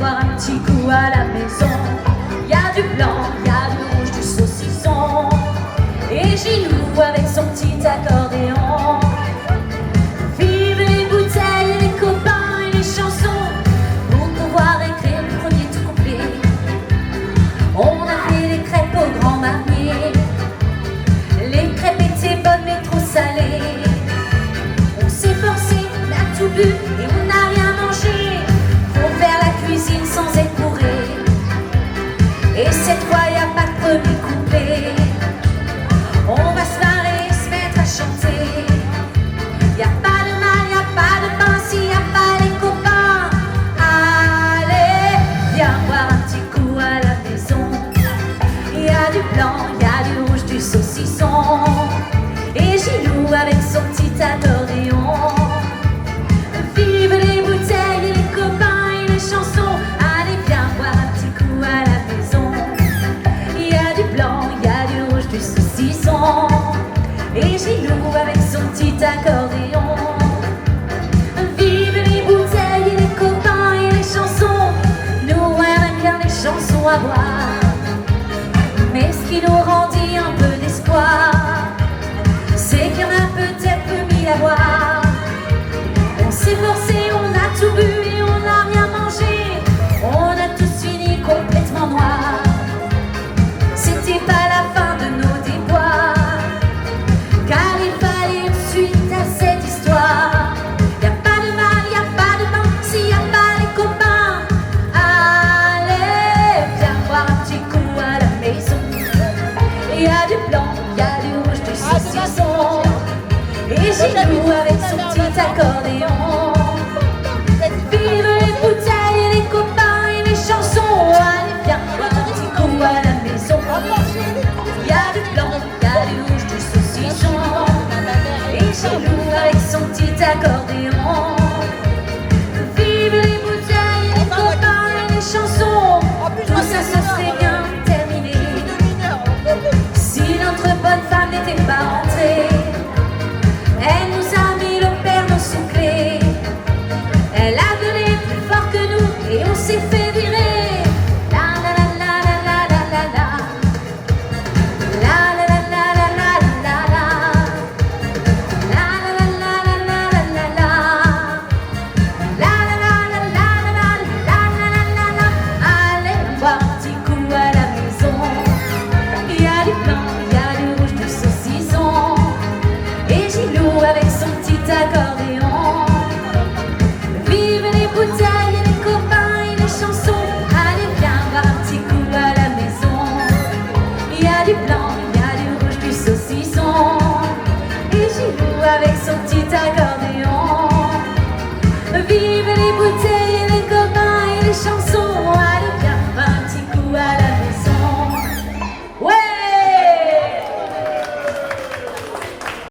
boire un petit coup à la maison. Y a du blanc, y a du rouge, du saucisson. Et Gilou avec son petit accordéon. Vive les bouteilles, les copains et les chansons pour pouvoir écrire le premier couplet. On a fait les crêpes au grand marnier. Les crêpes étaient bonnes mais trop salées. On s'est forcé, on a tout bu et on n'a rien mangé pour faire la cuisine sans être bourré. Et cette fois y a pas de premier couplet. On va se marrer et se mettre à chanter. Y a pas de mal, y a pas de pain s'il y a pas les copains. Allez, viens boire un petit coup à la maison. Y a du blanc, y a du rouge, du saucisson. Et Gilou avec son petit accordéon. Vive les bouteilles et les copains et les chansons. Allez, viens boire un petit coup à la maison. Y a du blanc, y a du rouge, du saucisson. Et Gilou avec son petit accordéon. Vive les bouteilles et les copains et les chansons. Nous on aime bien les chansons à boire. Mais ce qui nous rendit un peu d'espoir, c'est qu'il y en a peut-être peu mis à boire.